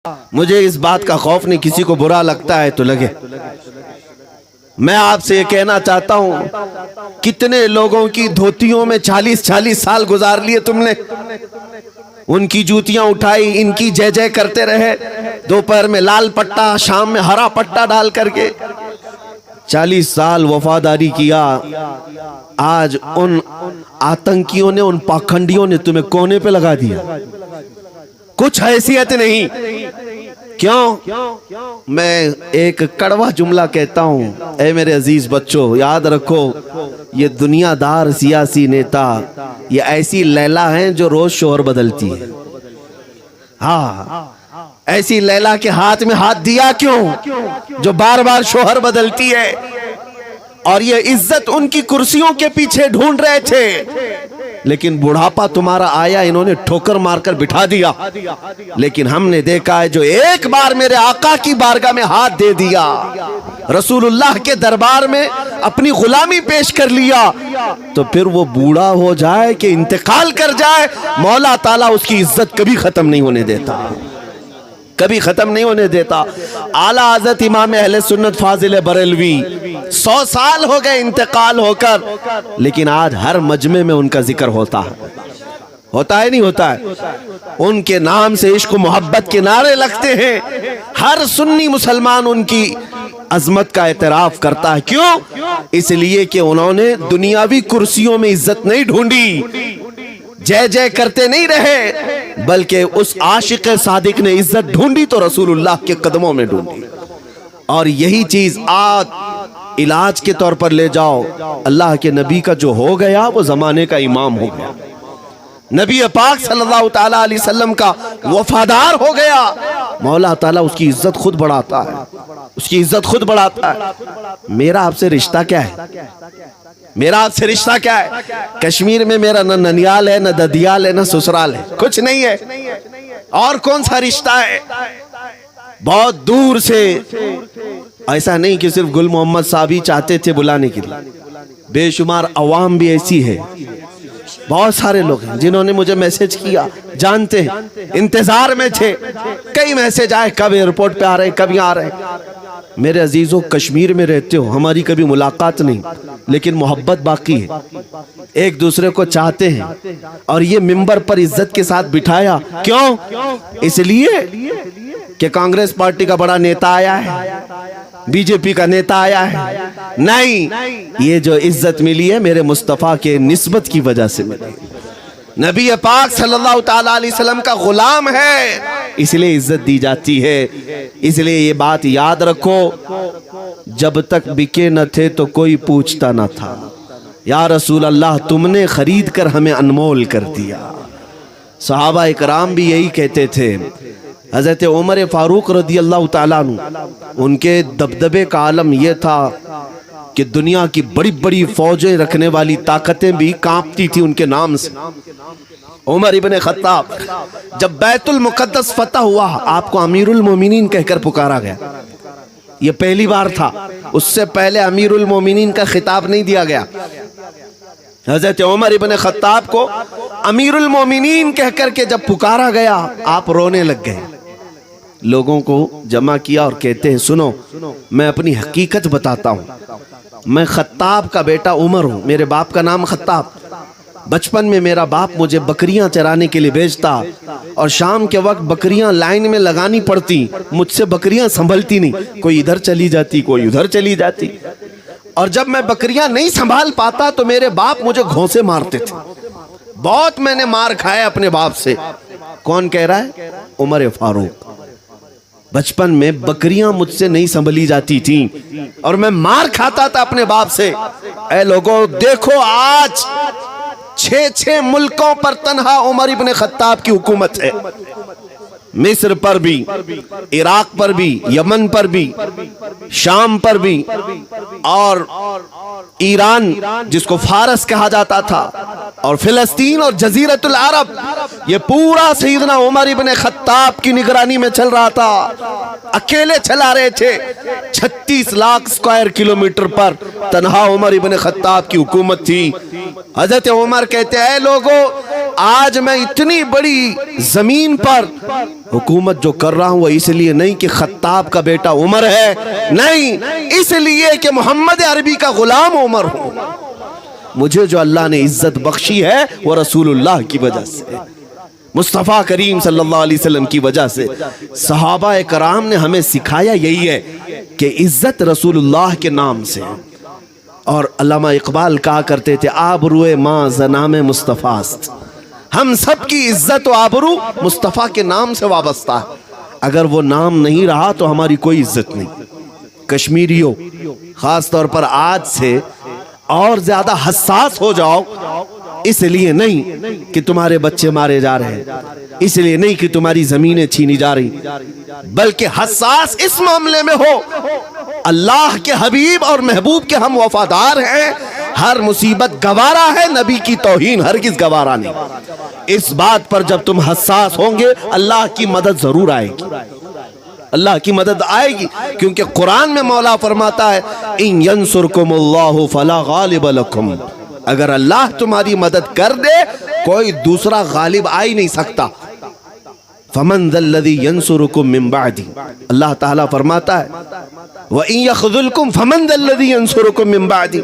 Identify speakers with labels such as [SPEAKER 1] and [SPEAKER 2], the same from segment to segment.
[SPEAKER 1] मुझे इस बात का खौफ नहीं, किसी को बुरा लगता है तो लगे। मैं आपसे ये कहना चाहता हूं, कितने लोगों की धोतियों में 40-40 साल गुजार लिए तुमने, उनकी जूतियां उठाई, इनकी जय जय करते रहे, दोपहर में लाल पट्टा, शाम में हरा पट्टा डाल करके 40 साल वफादारी किया। आज उन आतंकियों ने, उन पाखंडियों ने तुम्हें कोने पे लगा दिया, कुछ हैसियत नहीं। क्यों? मैं एक कड़वा जुमला कहता हूं, ऐ मेरे अजीज बच्चों, याद रखो, ये दुनियादार सियासी नेता ये ऐसी लैला हैं जो रोज शोहर बदलती है। हाँ, ऐसी लैला के हाथ में हाथ दिया क्यों, जो बार बार शोहर बदलती है। और ये इज्जत उनकी कुर्सियों के पीछे ढूंढ रहे थे, लेकिन बुढ़ापा तुम्हारा आया, इन्होंने ठोकर मारकर बिठा दिया। लेकिन हमने देखा है, जो एक बार मेरे आका की बारगाह में हाथ दे दिया, रसूलुल्लाह के दरबार में अपनी गुलामी पेश कर लिया, तो फिर वो बूढ़ा हो जाए कि इंतकाल कर जाए, मौला ताला उसकी इज्जत कभी खत्म नहीं होने देता, कभी खत्म नहीं होने देता। आला हज़रत इमाम अहले सुन्नत फाजिल बरेलवी 100 साल हो गए इंतकाल होकर, लेकिन आज हर मजमे में उनका जिक्र होता है नहीं होता है? उनके नाम से इश्क मोहब्बत के नारे लगते हैं, हर सुन्नी मुसलमान उनकी अजमत का एतराफ करता है। क्यों? इसलिए कि उन्होंने दुनियावी कुर्सियों में इज्जत नहीं ढूंढी, जय जय करते नहीं रहे, बल्कि उस आशिक सादिक ने इज्जत ढूंढी तो रसूलुल्लाह के कदमों में ढूंढी। और यही चीज आज इलाज के तौर पर ले जाओ, अल्लाह के नबी का जो हो गया वो जमाने का इमाम हो गया, नबी पाक सल्लल्लाहु ताला अलैहि वसल्लम का वफादार हो गया, मौला ताला उसकी इज्जत खुद बढ़ाता है, उसकी इज्जत खुद बढ़ाता है। मेरा आपसे रिश्ता क्या है? मेरा आपसे रिश्ता क्या है? कश्मीर में मेरा न ननियाल है, न ददियाल है, न ससुराल है, कुछ नहीं है। और कौन सा रिश्ता है? बहुत दूर से, ऐसा नहीं कि सिर्फ गुल मोहम्मद साहब ही चाहते थे बुलाने के लिए, बेशुमार अवाम भी ऐसी है, बहुत सारे लोग हैं जिन्होंने मुझे मैसेज किया, जानते हैं, इंतजार में थे, कई मैसेज आए, कब एयरपोर्ट पे आ रहे हैं, कब यहाँ आ रहे हैं। मेरे अजीजों, कश्मीर में रहते हो, हमारी कभी मुलाकात नहीं, लेकिन मोहब्बत बाकी है, एक दूसरे को चाहते हैं। और ये मिंबर पर इज्जत के साथ बिठाया, क्यों? इसलिए कि कांग्रेस पार्टी का बड़ा नेता आया है, बीजेपी का नेता आया है, नहीं, ये जो इज्जत मिली है मेरे मुस्तफा के निस्बत की वजह से मिली। नबी पाक सल्लल्लाहु ताला अलैहि वसल्लम का गुलाम है, इसलिए इज्जत दी जाती है। इसलिए ये बात याद रखो, जब तक बिके न थे तो कोई पूछता न था, या रसूल अल्लाह तुमने खरीद कर हमें अनमोल कर दिया। सहाबा इकराम भी यही कहते थे। हज़रत उमर फारूक रज़ी अल्लाह ताला अन्हु, उनके दबदबे का आलम यह था कि दुनिया की बड़ी बड़ी फौजें रखने वाली ताकतें भी कांपती थी उनके नाम से। उमर इब्ने खत्ताब, जब बैतुल मुकद्दस फतह हुआ, आपको अमीरुल मोमिनीन कहकर पुकारा गया, यह पहली बार था, उससे पहले अमीरुल मोमिनीन का खिताब नहीं दिया गया। हज़रत उमर इब्ने खत्ताब को अमीरुल मोमिनीन कहकर के जब पुकारा गया, आप रोने लग गए, लोगों को जमा किया और कहते हैं, सुनो, मैं अपनी हकीकत बताता हूँ, मैं खत्ताब का बेटा उमर हूँ, मेरे बाप का नाम खत्ताब। बचपन में मेरा बाप मुझे बकरियां चराने के लिए भेजता, और शाम के वक्त बकरियां लाइन में लगानी पड़ती, मुझसे बकरियां संभलती नहीं, कोई इधर चली जाती, कोई उधर चली जाती, और जब मैं बकरियां नहीं संभाल पाता तो मेरे बाप मुझे घोंसे मारते थे। बहुत मैंने मार खाया अपने बाप से। कौन कह रहा है? उमर फारूक। बचपन में बकरियां मुझसे नहीं संभली जाती थी और मैं मार खाता था अपने बाप से। ऐ लोगों, देखो आज 6 मुल्कों पर तन्हा उमर इब्ने खत्ताब की हुकूमत है, मिस्र पर भी, इराक पर भी, यमन पर भी, शाम पर भी, और ईरान जिसको फारस कहा जाता था, और फिलिस्तीन और जजीरतुल अरब, ये पूरा सैयदना उमर इब्ने खत्ताब की निगरानी में चल रहा था। अकेले चला रहे थे। 36 लाख स्क्वायर किलोमीटर पर तन्हा उमर इब्ने खत्ताब की हुकूमत थी। हजरत उमर कहते हैं, लोगों आज मैं इतनी बड़ी जमीन पर हुकूमत जो कर रहा हूं वो इसलिए नहीं कि खत्ताब का बेटा उमर है, नहीं, इसलिए कि मोहम्मद अरबी का गुलाम उमर हूं। मुझे जो अल्लाह ने इज्जत बख्शी है वो रसूलुल्लाह की वजह से, मुस्तफ़ा करीम सल्लल्लाहु अलैहि वसल्लम की वजह से। सहाबा कराम ने हमें सिखाया यही है कि इज्जत रसूलुल्लाह के नाम से। और अल्लामा इकबाल कहा करते थे, आबरूए माँ ज़नाम मुस्तफ़ास्त, हम सब की इज्जत व आबरू मुस्तफ़ा के नाम से वाबस्ता है। अगर वो नाम नहीं रहा तो हमारी कोई इज्जत नहीं। कश्मीरियों, खास तौर पर आज से और ज्यादा हसास हो जाओ, इसलिए नहीं कि तुम्हारे बच्चे मारे जा रहे हैं, इसलिए नहीं कि तुम्हारी जमीनें छीनी जा रही, बल्कि हसास इस मामले में हो, अल्लाह के हबीब और महबूब के हम वफादार हैं, हर मुसीबत गवारा है, नबी की तौहीन हरगिज़ गवारा नहीं। इस बात पर जब तुम हसास होंगे, अल्लाह की मदद जरूर आएगी, अल्लाह की मदद आएगी। क्योंकि कुरान में मौला फरमाता है, इन यंसुरकुमुल्लाहु फला गालिब लकुम, अगर अल्लाह तुम्हारी मदद कर दे कोई दूसरा गालिब आ ही नहीं सकता। फमन ज़ल्लज़ी यंसुरुकुम मिन बादी, अल्लाह ताला फरमाता है, व इन यख़ज़ुलकुम फमन ज़ल्लज़ी यंसुरुकुम मिन बादी,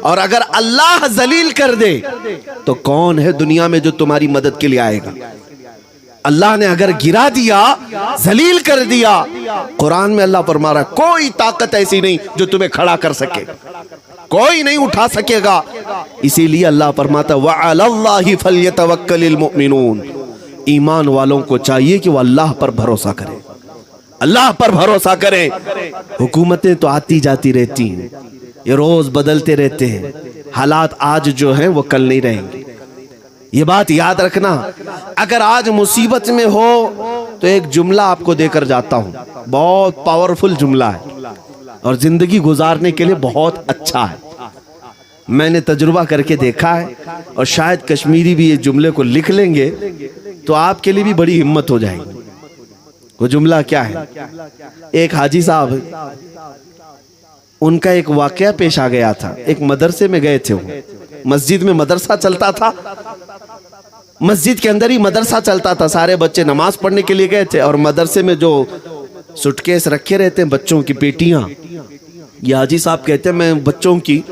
[SPEAKER 1] और अगर अल्लाह जलील कर दे तो कौन है दुनिया में जो तुम्हारी मदद के लिए आएगा। अल्लाह ने अगर गिरा दिया, जलील कर दिया, कुरान में अल्लाह फरमा रहा है कोई ताकत ऐसी नहीं जो तुम्हें खड़ा कर सके, कोई नहीं उठा सकेगा। इसीलिए अल्लाह फरमाता व अलल्लाहि फल्यतवक्कलिल मुमिनून, ईमान वालों को चाहिए कि वो अल्लाह पर भरोसा करें, अल्लाह पर भरोसा करें। हुकूमतें तो आती जाती रहती हैं, ये रोज बदलते रहते हैं, हालात आज जो हैं वो कल नहीं रहेंगे, ये बात याद रखना। अगर आज मुसीबत में हो तो एक जुमला आपको देकर जाता हूं, बहुत पावरफुल जुमला है और जिंदगी गुजारने के लिए बहुत अच्छा है। मैंने तजुर्बा करके देखा है और शायद कश्मीरी भी ये जुमले को लिख लेंगे तो आपके लिए भी बड़ी हिम्मत हो जाएगी। वो जुमला क्या है? एक हाजी साहब, उनका एक वाकया पेश आ गया था। एक मदरसे में गए थे, वो मस्जिद में मदरसा चलता था, मस्जिद के अंदर ही मदरसा चलता था, सारे बच्चे नमाज पढ़ने के लिए गए थे और मदरसे में जो सुटकेस रखे रहते हैं बच्चों की पेटियां, ये हाजी साहब कहते हैं मैं बच्चों की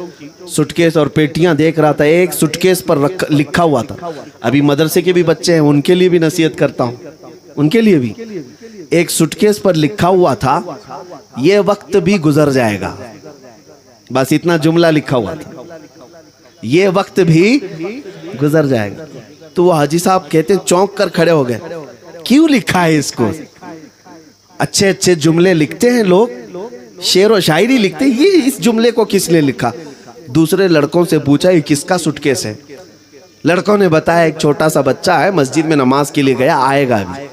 [SPEAKER 1] सुटकेस और पेटियां देख रहा था, एक सुटकेस पर लिखा हुआ था, अभी मदरसे के भी बच्चे हैं उनके लिए भी नसीहत करता हूँ, उनके लिए भी एक सुटकेस पर लिखा हुआ था, ये वक्त भी गुजर जाएगा, बस इतना जुमला लिखा हुआ था, ये वक्त भी गुजर जाएगा। तो वो हाजी साहब कहते हैं चौंक कर खड़े हो गए, क्यों लिखा है इसको? अच्छे अच्छे जुमले लिखते हैं लोग, शेर व शायरी लिखते हैं, ये इस जुमले को किसने लिखा? दूसरे लड़कों से पूछा ये किसका सुटकेस है? लड़कों ने बताया एक छोटा सा बच्चा है, मस्जिद में नमाज के लिए गया, आएगा अभी,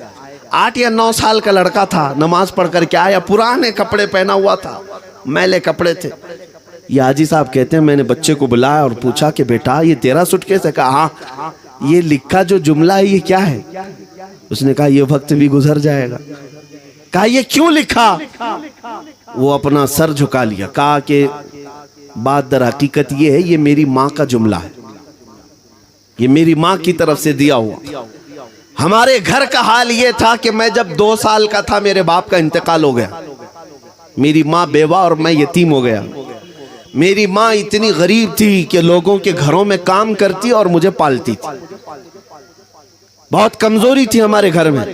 [SPEAKER 1] 8 या 9 साल का लड़का था, नमाज पढ़ कर के आया, पुराने कपड़े पहना हुआ था, मैले कपड़े थे। ये हाजी साहब कहते हैं मैंने बच्चे को बुलाया और पूछा कि बेटा ये तेरा सुटकेस है? कहा हाँ। ये लिखा जो जुमला है ये क्या है? उसने कहा ये वक्त भी गुजर जाएगा। कहा ये क्यों लिखा? वो अपना सर झुका लिया, कहा कि बात दर हकीकत ये है, ये मेरी माँ का जुमला है, ये मेरी माँ की तरफ से दिया हुआ। हमारे घर का हाल ये था कि मैं जब 2 साल का था मेरे बाप का इंतकाल हो गया, मेरी माँ बेवा और मैं यतीम हो गया। मेरी माँ इतनी गरीब थी कि लोगों के घरों में काम करती और मुझे पालती थी, बहुत कमजोरी थी हमारे घर में।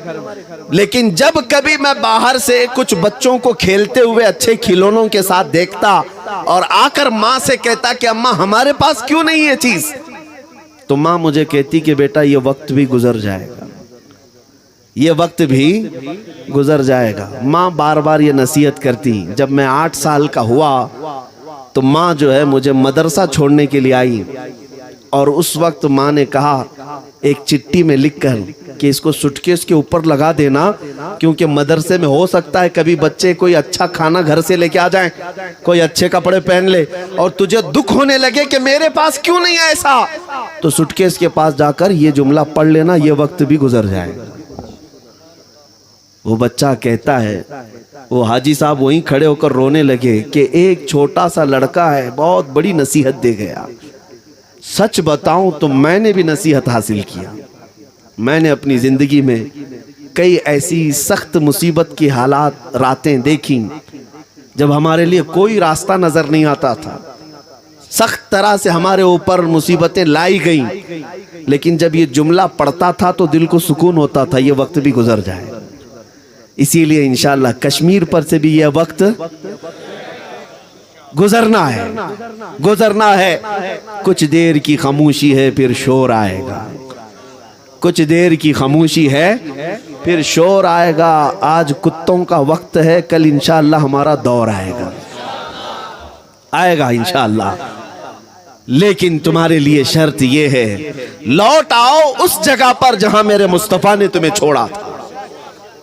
[SPEAKER 1] लेकिन जब कभी मैं बाहर से कुछ बच्चों को खेलते हुए अच्छे खिलौनों के साथ देखता और आकर माँ से कहता कि अम्मा हमारे पास क्यों नहीं ये चीज, तो माँ मुझे कहती कि बेटा ये वक्त भी गुजर जाएगा, ये वक्त भी गुजर जाएगा। माँ बार बार ये नसीहत करती। जब मैं 8 साल का हुआ तो माँ जो है मुझे मदरसा छोड़ने के लिए आई और उस वक्त माँ ने कहा एक चिट्ठी में लिखकर कि इसको सुटकेस के ऊपर लगा देना, क्योंकि मदरसे में हो सकता है कभी बच्चे कोई अच्छा खाना घर से लेके आ जाएं, कोई अच्छे कपड़े पहन ले और तुझे दुख होने लगे कि मेरे पास क्यों नहीं है ऐसा, तो सुटकेस के पास जाकर ये जुमला पढ़ लेना, ये वक्त भी गुजर जाएगा। वो बच्चा कहता है वो हाजी साहब वहीं खड़े होकर रोने लगे कि एक छोटा सा लड़का है बहुत बड़ी नसीहत दे गया। सच बताऊं तो मैंने भी नसीहत हासिल किया, मैंने अपनी ज़िंदगी में कई ऐसी सख्त मुसीबत की हालात रातें देखी जब हमारे लिए कोई रास्ता नज़र नहीं आता था, सख्त तरह से हमारे ऊपर मुसीबतें लाई गई, लेकिन जब ये जुमला पढ़ता था तो दिल को सुकून होता था, ये वक्त भी गुजर जाए। इसीलिए इंशाअल्लाह कश्मीर पर से भी यह वक्त गुजरना है, गुजरना है। कुछ देर की खामोशी है फिर शोर आएगा, कुछ देर की खामोशी है फिर शोर आएगा। आज कुत्तों का वक्त है, कल इंशाअल्लाह हमारा दौर आएगा, आएगा इंशाअल्लाह। लेकिन तुम्हारे लिए शर्त ये है, लौट आओ उस जगह पर जहां मेरे मुस्तफा ने तुम्हें छोड़ा था,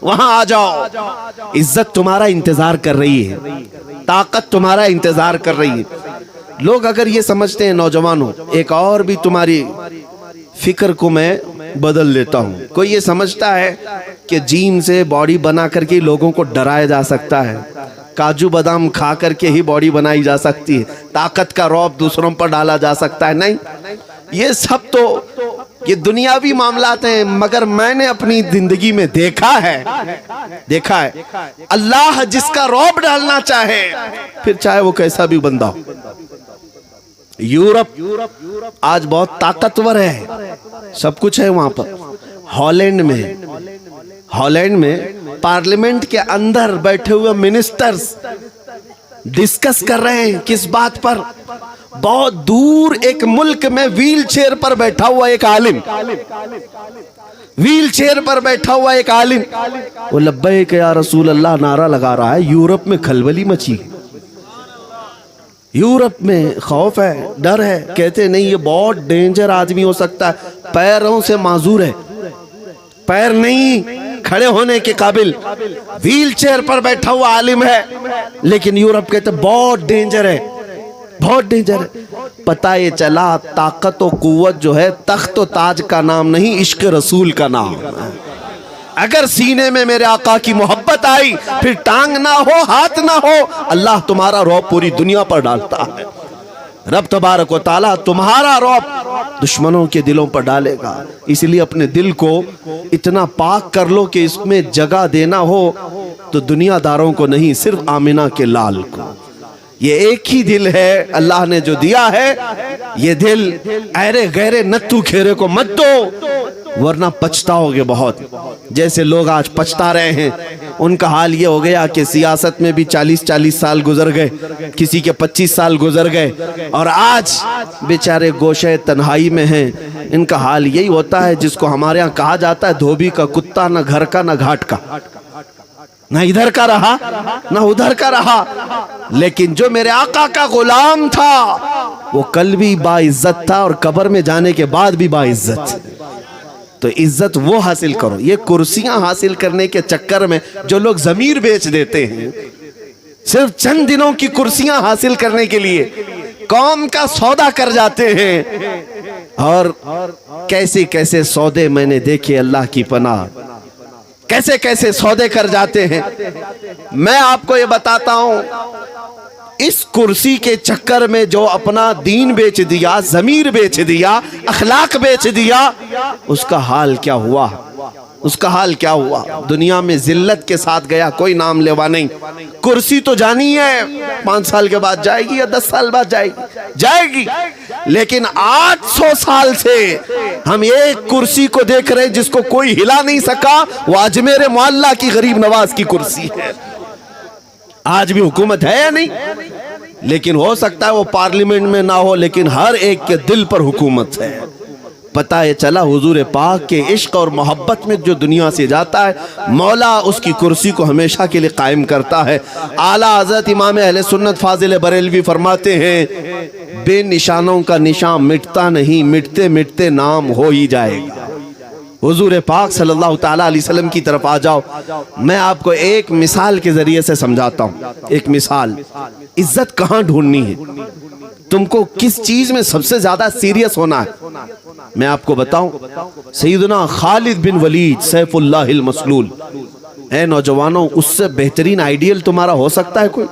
[SPEAKER 1] वहां आ जाओ। इज्जत तुम्हारा इंतजार कर रही है, ताकत तुम्हारा इंतजार कर रही है। लोग अगर ये समझते हैं, नौजवानों, एक और भी तुम्हारी फिक्र को मैं बदल लेता हूँ। कोई ये समझता है कि जिम से बॉडी बना करके लोगों को डराया जा सकता है, काजू बादाम खा करके ही बॉडी बनाई जा सकती है, ताकत का रौब दूसरों पर डाला जा सकता है। नहीं, ये सब तो ये दुनियावी मामलात हैं। मगर मैंने अपनी जिंदगी में देखा है अल्लाह जिसका रौब डालना चाहे, फिर चाहे वो कैसा भी बंदा हो। यूरोप आज बहुत ताकतवर है, सब कुछ है वहां पर। हॉलैंड में पार्लियामेंट के अंदर बैठे हुए मिनिस्टर्स डिस्कस कर रहे हैं किस बात पर? बहुत दूर एक मुल्क में व्हील चेयर पर बैठा हुआ एक आलिम, व्हील चेयर पर बैठा हुआ एक आलिम, वो लब्बैक या रसूल अल्लाह नारा लगा रहा है। यूरोप में खलबली मची, यूरोप में खौफ है, डर है। कहते नहीं, ये बहुत डेंजर आदमी हो सकता है, पैरों से माजूर है, पैर नहीं खड़े होने के काबिल, व्हील चेयर पर बैठा हुआ आलिम है। लेकिन यूरोप कहते बहुत डेंजर है, बहुत डेंजर है। पता ये चला ताकत और कुव्वत जो है तख्त और ताज का नाम नहीं, इश्क रसूल का नाम। अगर सीने में मेरे आका की मोहब्बत आई, फिर टांग ना हो, हाथ ना हो, अल्लाह तुम्हारा रौब पूरी दुनिया पर डालता है। रब तबारक व तआला तुम्हारा रौब दुश्मनों के दिलों पर डालेगा। इसलिए अपने दिल को इतना पाक कर लो कि इसमें जगह देना हो तो दुनियादारों को नहीं, सिर्फ आमिना के लाल को। ये एक ही दिल है अल्लाह ने जो दिया है। ये दिल ऐरे गैरे नत्थु खेरे को मत दो, वरना पछताओगे बहुत। जैसे लोग आज पछता रहे हैं, उनका हाल ये हो गया कि सियासत में भी 40-40 साल गुजर गए, किसी के 25 साल गुजर गए, और आज बेचारे गोशे तन्हाई में हैं। इनका हाल यही होता है जिसको हमारे यहाँ कहा जाता है धोबी का कुत्ता, न घर का न घाट का, ना इधर का रहा ना उधर का रहा। लेकिन जो मेरे आका का गुलाम था वो कल भी बाइज्जत था और कब्र में जाने के बाद भी बाइज्जत। तो इज्जत वो हासिल करो। ये कुर्सियां हासिल करने के चक्कर में जो लोग जमीर बेच देते हैं, सिर्फ चंद दिनों की कुर्सियां हासिल करने के लिए कौम का सौदा कर जाते हैं। और कैसे कैसे सौदे मैंने देखे, अल्लाह की पनाह, कैसे कैसे सौदे कर जाते हैं। मैं आपको ये बताता हूं, इस कुर्सी के चक्कर में जो अपना दीन बेच दिया, जमीर बेच दिया, अखलाक बेच दिया, उसका हाल क्या हुआ, उसका हाल क्या हुआ। दुनिया में जिल्लत के साथ गया, कोई नाम लेवा नहीं। कुर्सी तो जानी है 5 साल के बाद जाएगी या 10 साल बाद जाएगी। लेकिन 800 साल से हम एक कुर्सी को देख रहे हैं जिसको कोई हिला नहीं सका। वो अजमेर मोहल्ला की गरीब नवाज की कुर्सी है। आज भी हुकूमत है या नहीं? लेकिन हो सकता है वो पार्लियामेंट में ना हो, लेकिन हर एक के दिल पर हुकूमत है। पता है चला हुजूर पाक के इश्क और मोहब्बत में जो दुनिया से जाता है, मौला उसकी कुर्सी को हमेशा के लिए कायम करता है। आला हज़रत इमाम अहले सुन्नत फाजिल बरेलवी फरमाते हैं, बेनिशानों का निशान मिटता नहीं, मिटते मिटते नाम हो ही जाएगा। हुजूर पाक सल्लल्लाहु ताला अलैहि वसल्लम की तरफ आ जाओ। मैं आपको एक मिसाल के जरिए से समझाता हूँ। एक मिसाल, इज्जत कहाँ ढूंढनी है, तुमको किस चीज में सबसे ज्यादा सीरियस होना है, मैं आपको बताऊं। सैयदना खालिद बिन वलीद सैफुल्लाहिल मसलूल। ऐ नौजवानों, उससे बेहतरीन आइडियल तुम्हारा हो सकता है कोई?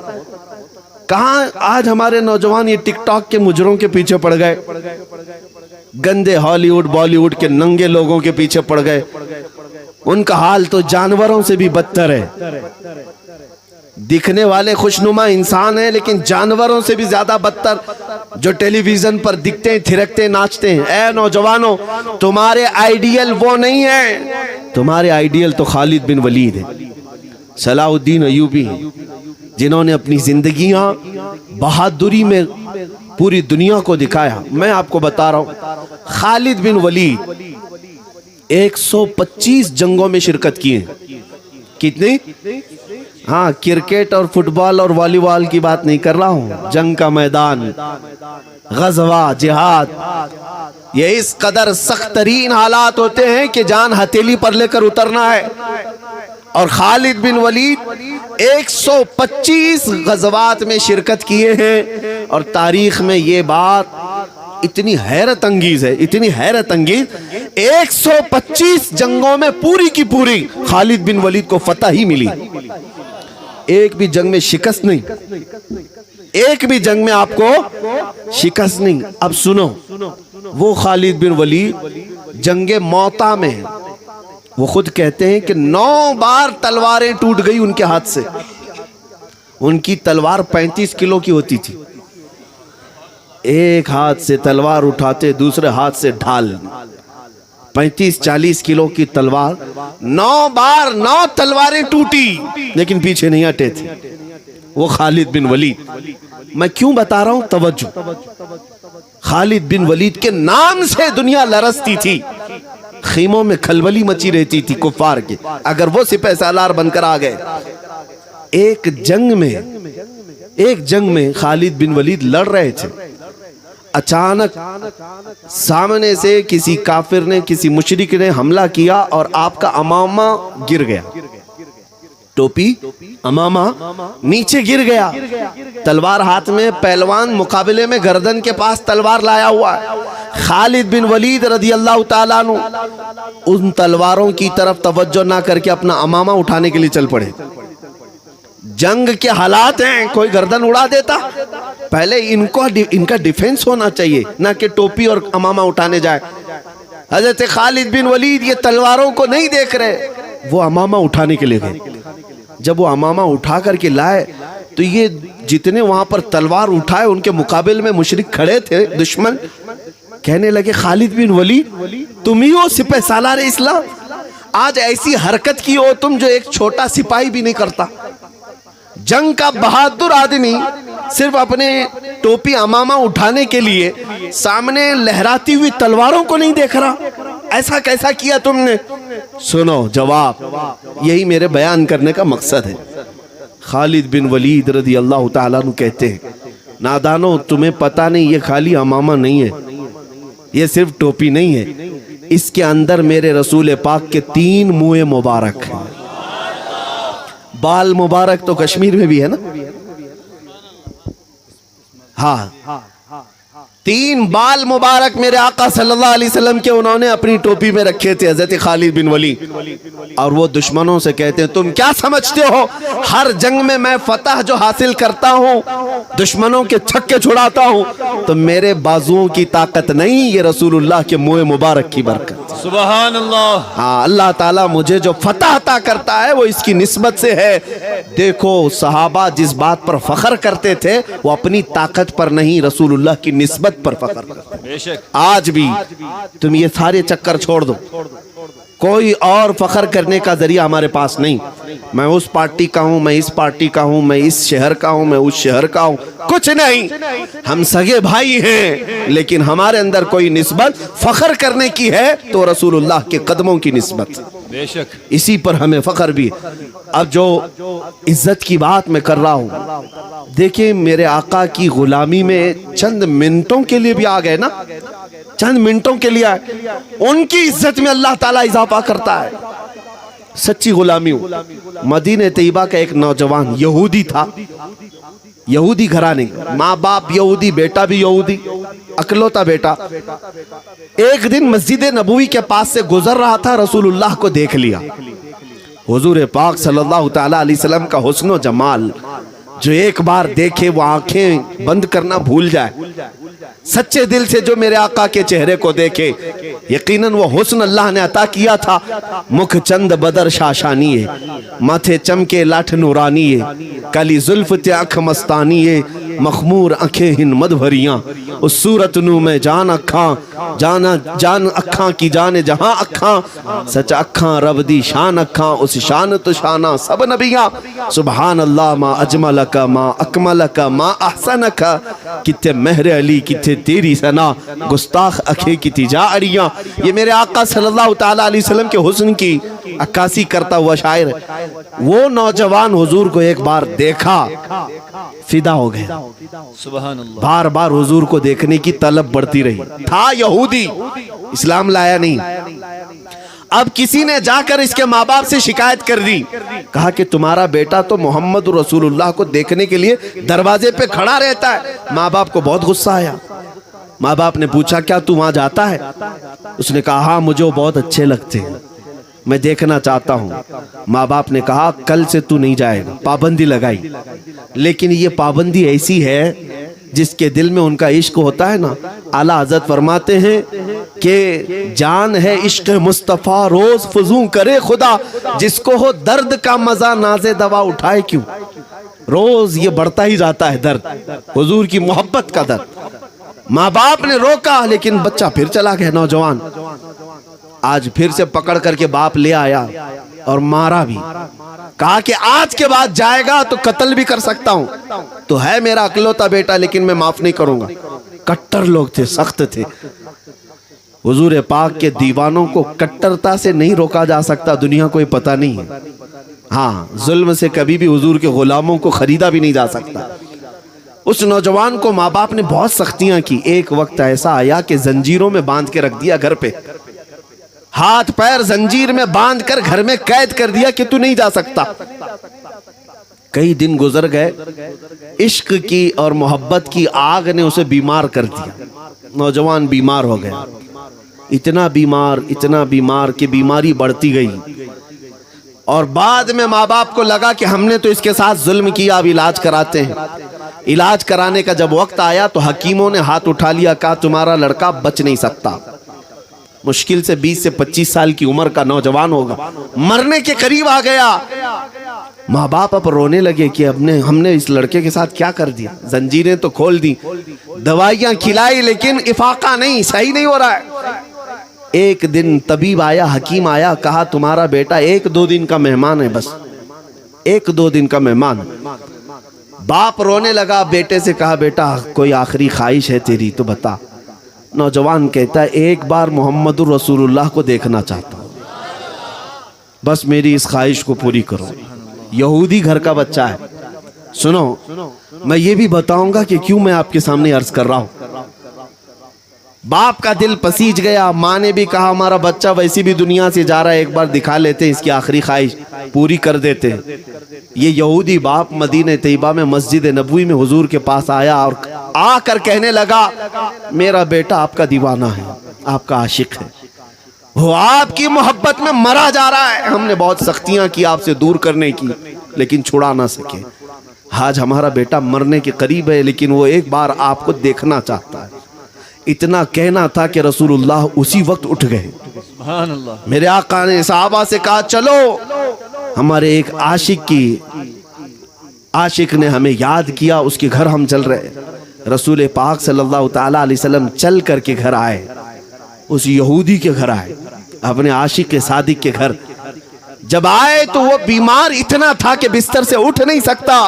[SPEAKER 1] कहाँ आज हमारे नौजवान ये टिकटॉक के मुजरों के पीछे पड़ गए। गंदे हॉलीवुड बॉलीवुड के नंगे लोगों के पीछे पड़ गए। उनका हाल तो जानवरों से भी बदतर है। दिखने वाले खुशनुमा इंसान हैं, लेकिन जानवरों से भी ज्यादा बदतर, जो टेलीविजन पर दिखते हैं, थिरकते नाचते हैं। ऐ नौजवानों, तुम्हारे आइडियल वो नहीं है, तुम्हारे आइडियल तो खालिद बिन वलीद है, सलाहुद्दीन अयूबी है, जिन्होंने अपनी जिंदगियां बहादुरी में पूरी दुनिया को दिखाया। मैं आपको बता रहा हूं, खालिद बिन वलीद 125 जंगों में शिरकत की है। कितनी? हाँ, क्रिकेट और फुटबॉल और वॉलीबॉल की बात नहीं कर रहा हूं, जंग का मैदान, गज़वा, जिहाद। ये इस कदर सख्त तरीन हालात होते हैं कि जान हथेली पर लेकर उतरना है। और खालिद बिन वलीद 125 गज़वात में शिरकत किए हैं। और तारीख में ये बात इतनी हैरत अंगीज है, इतनी हैरत अंगीज, 125 जंगों में पूरी की पूरी खालिद बिन वलीद को फतह ही मिली। एक भी जंग में शिकस्त नहीं, एक भी जंग में आपको शिकस्त नहीं। अब सुनो, वो खालिद बिन वलीद जंगे मौता में, वो खुद कहते हैं कि 9 बार तलवारें टूट गई उनके हाथ से। उनकी तलवार 35 किलो की होती थी। एक हाथ से तलवार उठाते, दूसरे हाथ से ढाल, 35-40 किलो की तलवार। 9 बार 9 तलवारें टूटी, लेकिन पीछे नहीं हटे थे। वो खालिद बिन वलीद। मैं क्यों बता रहा हूं? तवज्जो। खालिद बिन वलीद के नाम से दुनिया लरसती थी, खीमों में खलबली मची रहती थी कुफार के, अगर वो सिपह सालार बनकर आ गए। एक जंग में खालिद बिन वलीद लड़ रहे थे। अचानक सामने से किसी काफिर ने, किसी मुशरिक ने हमला किया और आपका अमामा गिर गया। टोपी, अमामा नीचे गिर गया। तलवार हाथ में, पहलवान मुकाबले में गर्दन के पास तलवार लाया हुआ है। खालिद बिन वलीद रज़ी अल्लाह ताला अन्हु उन तलवारों की तरफ तवज्जो ना करके अपना अमामा उठाने के लिए चल पड़े। जंग के हालात हैं, कोई गर्दन उड़ा देता। पहले इनका डिफेंस होना चाहिए, ना कि टोपी और अमामा उठाने जाए। हजरत खालिद बिन वलीद ये तलवारों को नहीं देख रहे, वो अमामा उठाने के लिए गए। जब वो अमामा उठा करके लाए तो ये जितने वहां पर तलवार उठाए, उनके मुकाबले में मुशरिक खड़े थे, दुश्मन। कहने लगे, खालिद बिन वलीद तुम ही हो सिपह सालार इस्लाम? आज ऐसी हरकत की हो तुम जो एक छोटा सिपाही भी नहीं करता। जंग का बहादुर आदमी सिर्फ अपने टोपी अमामा उठाने के लिए सामने लहराती हुई तलवारों को नहीं देख रहा। ऐसा कैसा किया तुमने? सुनो जवाब, यही मेरे बयान करने का मकसद है। खालिद बिन वलीद रज़ी अल्लाह ताला अन्हु कहते हैं, नादानो तुम्हें पता नहीं, ये खाली अमामा नहीं है, ये सिर्फ टोपी नहीं है, इसके अंदर मेरे रसूल पाक के 3 मुँह मुबारक हैं। बाल मुबारक तो कश्मीर में भी है ना। हाँ, 3 बाल मुबारक मेरे आका सल्लल्लाहु अलैहि वसल्लम के उन्होंने अपनी टोपी में रखे थे, हज़रत खालिद बिन वलीद। और वो दुश्मनों से कहते हैं, तुम क्या समझते हो हर जंग में मैं फतह जो हासिल करता हूँ, दुश्मनों के छक्के छुड़ाता हूँ, तो मेरे बाजुओं की ताकत नहीं, ये रसूलुल्लाह के मुँह मुबारक की बरकत। सुभान अल्लाह। हाँ, अल्लाह ताला मुझे जो फतह अता करता है वो इसकी निस्बत से है। देखो सहाबा जिस बात पर फख्र करते थे वो अपनी ताकत पर नहीं, रसूलुल्लाह की निस्बत पर फख्र करते। आज भी तुम ये सारे चक्कर छोड़ दो, कोई और फख्र करने का जरिया हमारे पास नहीं। मैं उस पार्टी का हूं, मैं इस पार्टी का हूं, मैं इस शहर का हूं, मैं उस शहर का हूं, कुछ नहीं। हम सगे भाई हैं, लेकिन हमारे अंदर कोई निस्बत फख्र करने की है तो रसूलुल्लाह के कदमों की निस्बत, बेशक इसी पर हमें फख्र भी। अब जो इज्जत की बात मैं कर रहा हूं, देखिए मेरे आका की गुलामी में चंद मिनटों के लिए भी आ गए ना, चंद मिनटों के लिए आए, उनकी इज्जत में अल्लाह ताला इजाफा करता है। सच्ची गुलामी हो। मदीने तैयबा का एक नौजवान यहूदी था, यहूदी घराने, माँ बाप यहूदी, बेटा भी यहूदी, अकलौता बेटा। एक दिन मस्जिद नबवी के पास से गुजर रहा था, रसूलुल्लाह को देख लिया। हुजूर पाक सल्लल्लाहु ताला अलैहि वसल्लम का हुस्न व जमाल, जो एक बार देखे वो आंखें बंद करना भूल जाए। सच्चे दिल से जो मेरे आका के चेहरे को देखे, यकीनन वो हुस्न अल्लाह ने अता किया था। मुख चंद बदर शाशानी है, माथे चमके लाठ नूरानी है, काली जुल्फ ते अख मस्तानी है, मखमूर अखें हिन मद भरियां, उस सूरत नू में जान अखां, जान अखां की जाने जहां अखां, सच अखां रब दी शान अखां, उस शान तो शाना सब नबियां। सुभान अल्लाह मा अजमलका मा अकमलका मा अहसनका, किथे महर अली किथे तेरी सना, गुस्ताख अखे की तिजा अड़ियां। ये मेरे आका सल्लल्लाहु ताला अलैहि वसल्लम के हुस्न की अक्कासी करता हुआ शायर। वो नौजवान हुजूर को एक बार देखा, फिदा हो गया।
[SPEAKER 2] सुभान अल्लाह।
[SPEAKER 1] बार बार हुजूर को देखने की तलब बढ़ती रही। था यहूदी, इस्लाम लाया नहीं। अब किसी ने जाकर इसके माँ बाप से शिकायत कर दी, कहा कि तुम्हारा बेटा तो मोहम्मद रसूलुल्लाह को देखने के लिए दरवाजे पे खड़ा रहता है। माँ बाप को बहुत गुस्सा आया। माँ बाप ने पूछा क्या तू वहां जाता है? उसने कहा हाँ मुझे वो बहुत अच्छे लगते हैं, मैं देखना चाहता हूँ। माँ बाप ने कहा कल से तू नहीं जाएगा, पाबंदी लगाई। लेकिन ये पाबंदी ऐसी है जिसके दिल में उनका इश्क होता है ना, आला हजरत फरमाते हैं कि जान है इश्क मुस्तफ़ा रोज फजू करे खुदा, जिसको हो दर्द का मजा नाज़े दवा उठाए क्यों। रोज ये बढ़ता ही जाता है दर्द, हुजूर की मोहब्बत का दर्द। माँ बाप ने रोका लेकिन बच्चा फिर चला गया। नौजवान आज फिर से पकड़ करके बाप ले आया और मारा भी। कहा कि आज के बाद जाएगा तो कत्ल भी कर सकता हूं, तो है मेरा अकलौता बेटा लेकिन मैं माफ नहीं करूंगा। कट्टर लोग थे, सख्त थे। हुजूर पाक के दीवानों को कट्टरता से नहीं रोका जा सकता, दुनिया को पता नहीं है। हाँ, जुल्म से कभी भी हुजूर के गुलामों को खरीदा भी नहीं जा सकता। उस नौजवान को माँ बाप ने बहुत सख्तियां की। एक वक्त ऐसा आया कि जंजीरों में बांध के रख दिया घर पे, हाथ पैर जंजीर में बांध कर घर में कैद कर दिया कि तू नहीं जा सकता। कई दिन गुजर गए, इश्क की और मोहब्बत की आग ने उसे बीमार कर दिया। नौजवान बीमार हो गया, इतना बीमार कि बीमारी बढ़ती गई। और बाद में माँ बाप को लगा कि हमने तो इसके साथ जुल्म किया, अब इलाज कराते हैं। इलाज कराने का जब वक्त आया तो हकीमों ने हाथ उठा लिया, कहा तुम्हारा लड़का बच नहीं सकता। मुश्किल से 20 से 25 साल की उम्र का नौजवान होगा, मरने के करीब आ गया। माँ बाप अब रोने लगे कि हमने इस लड़के के साथ क्या कर दिया। जंजीरें तो खोल दी, दवाइयां खिलाई, लेकिन इफाका नहीं, सही नहीं हो रहा है। एक दिन तबीब आया, हकीम आया, कहा तुम्हारा बेटा 1-2 दिन का मेहमान है, बस 1-2 दिन का मेहमान। बाप रोने लगा, बेटे से कहा बेटा कोई आखिरी ख्वाहिश है तेरी तो बता। नौजवान कहता है एक बार मोहम्मदुर रसूलुल्लाह को देखना चाहता हूँ, बस मेरी इस ख्वाहिश को पूरी करो। यहूदी घर का बच्चा है। सुनो, मैं ये भी बताऊंगा कि क्यों मैं आपके सामने अर्ज कर रहा हूँ। बाप का दिल पसीज गया। माँ ने भी कहा हमारा बच्चा वैसी भी दुनिया से जा रहा है, एक बार दिखा लेते हैं, इसकी आखिरी ख्वाहिश पूरी कर देते हैं। ये यहूदी बाप मदीने तैयबा में मस्जिद नबवी में हुजूर के पास आया और आकर कहने लगा मेरा बेटा आपका दीवाना है, आपका आशिक है, वो आपकी मोहब्बत में मरा जा रहा है। हमने बहुत सख्तियां की आपसे दूर करने की, लेकिन छुड़ा ना सके। आज हमारा बेटा मरने के करीब है, लेकिन वो एक बार आपको देखना चाहता है। इतना कहना था कि रसूलुल्लाह उसी वक्त उठ गए।
[SPEAKER 2] सुभान अल्लाह।
[SPEAKER 1] मेरे आका ने सहाबा से कहा चलो, हमारे एक आशिक ने हमें याद किया, उसके घर हम चल रहे। रसूल पाक सल्लल्लाहु ताला अलैहि वसल्लम चल करके घर आए, उस यहूदी के घर आए, अपने आशिक के सादिक के घर। जब आए तो वो बीमार इतना था कि बिस्तर से उठ नहीं सकता।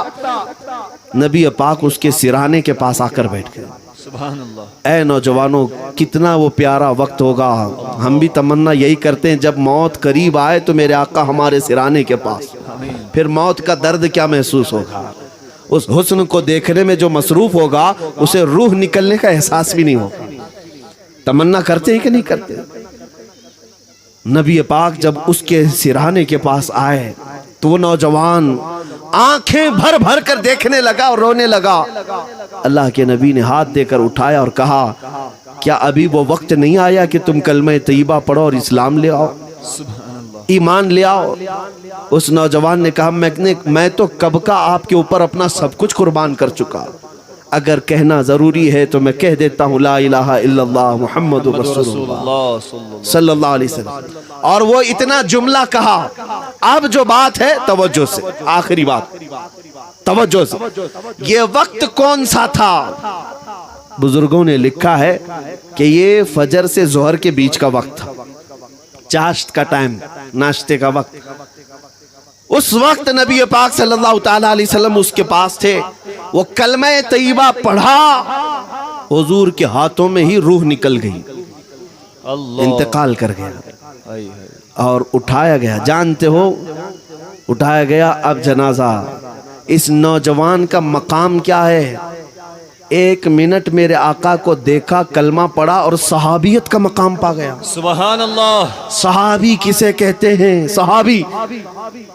[SPEAKER 1] नबी पाक उसके सिराने के पास आकर बैठ गए।
[SPEAKER 2] सुभान अल्लाह।
[SPEAKER 1] ऐ नौजवानों, कितना वो प्यारा वक्त होगा। हम भी तमन्ना यही करते हैं जब मौत करीब आए तो मेरे आका हमारे सिराने के पास, फिर मौत का दर्द क्या महसूस होगा। उस हुस्न को देखने में जो मसरूफ होगा उसे रूह निकलने का एहसास भी नहीं होगा। तमन्ना करते हैं कि नहीं करते। नबी पाक जब उसके सिराने के पास आए तो वो नौजवान आंखें भर भर कर देखने लगा और रोने लगा। अल्लाह के नबी ने हाथ देकर उठाया और कहा क्या अभी वो वक्त नहीं आया कि तुम कलमा तैयबा पढ़ो और इस्लाम ले आओ।
[SPEAKER 2] सुभान अल्लाह।
[SPEAKER 1] ईमान ले आओ। उस नौजवान ने कहा मैं तो कब का आपके ऊपर अपना सब कुछ कुर्बान कर चुका, अगर कहना जरूरी है तो मैं कह देता हूँ ला इलाहा इल्लल्लाह मुहम्मदुर रसूलुल्लाह सल्लल्लाहु अलैहि वसल्लम। और वो इतना जुमला कहा। अब जो बात है तवज्जो से, आखिरी बात तवज्जो से, ये वक्त कौन सा था? बुजुर्गों ने लिखा है कि ये फजर से जोहर के बीच का वक्त था, चाश्त का टाइम, नाश्ते का वक्त। उस वक्त नबी पाक सल्लल्लाहु ताला अलैहि वसल्लम उसके पास थे। वो कलमा तैयबा पढ़ा, हुजूर के हाथों में ही रूह निकल गई, इंतकाल कर गया और उठाया गया। जानते हो, उठाया गया। अब जनाजा, इस नौजवान का मकाम क्या है? 1 मिनट मेरे आका को देखा, कलमा पढ़ा और सहाबियत का मकाम पा गया।
[SPEAKER 2] सुभान अल्लाह।
[SPEAKER 1] सहाबी किसे कहते हैं? सहाबी,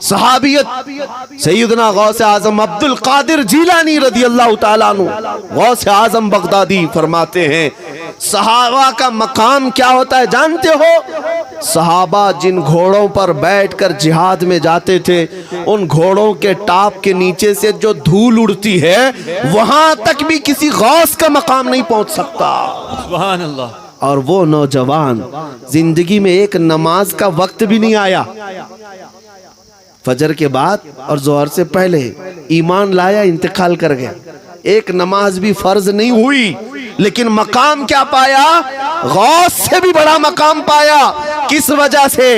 [SPEAKER 1] सहाबियत। सैयदना गौसे आजम अब्दुल कादिर जीलानी रदी अल्लाह ताला अन्हु, गौसे आजम बगदादी फरमाते हैं सहाबा का मकाम क्या होता है जानते हो? सहाबा जिन घोड़ों पर बैठकर जिहाद में जाते थे, उन घोड़ों के टाप के नीचे से जो धूल उड़ती है, वहां तक भी किसी गौस का मकाम नहीं पहुंच सकता।
[SPEAKER 2] सुभान अल्लाह।
[SPEAKER 1] और वो नौजवान, जिंदगी में एक नमाज का वक्त भी नहीं आया, फजर के बाद और जोहर से पहले ईमान लाया, इंतकाल कर गया। एक नमाज भी फर्ज नहीं हुई, लेकिन मकाम क्या पाया? गौस से भी बड़ा मकाम पाया। किस वजह से?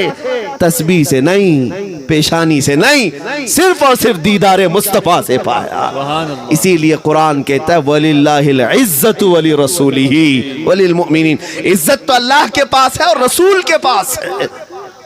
[SPEAKER 1] तस्बीह से नहीं, पेशानी से नहीं, सिर्फ और सिर्फ दीदारे मुस्तफा से पाया। इसीलिए कुरान कहता है वलिल्लाहिल इज्जतु वली रसूलिही वलिल मुमिनीन। इज्जत तो अल्लाह के पास है और रसूल के पास है।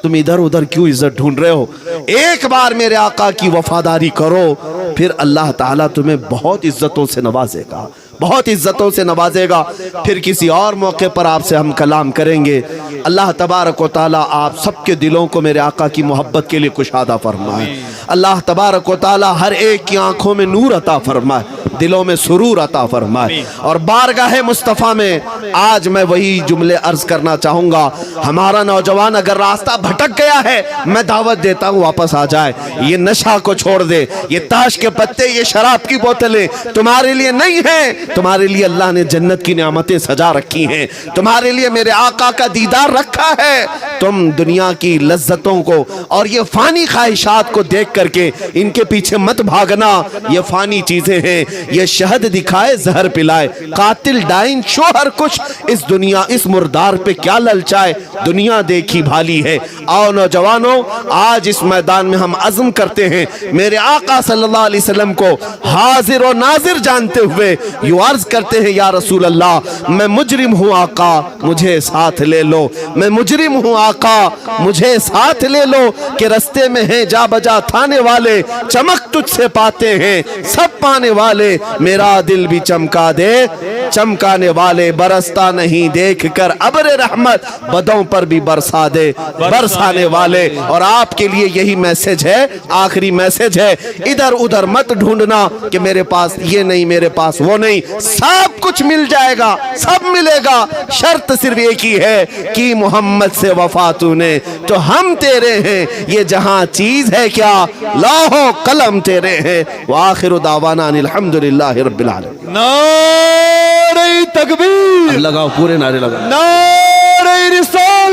[SPEAKER 1] तुम इधर उधर क्यों इज्जत ढूंढ रहे हो? एक बार मेरे आका की वफादारी करो, फिर अल्लाह ताला तुम्हें बहुत इज्जतों से नवाजेगा, बहुत इज्जतों से नवाजेगा। फिर किसी और मौके पर आपसे हम कलाम करेंगे। अल्लाह तबारक व ताला आप सबके दिलों को मेरे आका की मोहब्बत के लिए कुशादा फरमाए। अल्लाह तबारक व ताला हर एक की आंखों में नूर अता फरमाए, दिलों में सुरूर अता फरमाए। और बारगाह मुस्तफ़ा में आज मैं वही जुमले अर्ज करना चाहूँगा। हमारा नौजवान अगर रास्ता भटक गया है, मैं दावत देता हूँ वापस आ जाए। ये नशा को छोड़ दे, ये ताश के पत्ते, ये शराब की बोतलें तुम्हारे लिए नहीं है। तुम्हारे लिए अल्लाह ने जन्नत की नेमतें सजा रखी हैं, तुम्हारे लिए मेरे आका का दीदार रखा है। तुम दुनिया की लज्जतों को और ये फानी ख्वाहिशात को देख करके इनके पीछे मत भागना। ये फानी चीजें हैं, ये शहद दिखाए जहर पिलाए, कातिल डाइन शोहर कुछ, इस दुनिया इस मुर्दार पे क्या ललचाए, दुनिया देखी भाली है। आओ नौजवानों, आज इस मैदान में हम अज़्म करते हैं मेरे आका सल्लल्लाहु अलैहि वसल्लम को हाजिर और नाजिर जानते हुए यूं अर्ज करते हैं, या रसूल अल्लाह, मैं मुजरिम हूँ आका, मुझे साथ ले लो। मैं मुजरिम हूँ आका, मुझे साथ ले लो। कि रस्ते में हैं जा बजा थाने वाले, चमक तुझसे पाते हैं सब पाने वाले। मेरा दिल भी चमका दे चमकाने वाले, बरसता नहीं देख कर अब्र रहमत, बदों पर भी बरसा दे बरसाने वाले। और आपके लिए यही मैसेज है, आखिरी मैसेज है, इधर उधर मत ढूंढना कि मेरे पास ये नहीं, मेरे पास वो नहीं। सब कुछ मिल जाएगा, सब मिलेगा। शर्त सिर्फ एक ही है कि मोहम्मद से वफा तूने तो हम तेरे हैं। ये जहां चीज है क्या, लाहो कलम तेरे हैं। व आखिरु दावाना अनिल हम्दुलिल्लाहि रब्बिल आलमीन।
[SPEAKER 2] नारे तकबीर,
[SPEAKER 1] लगाओ पूरे नारे लगाओ।
[SPEAKER 2] नारे रिसालत।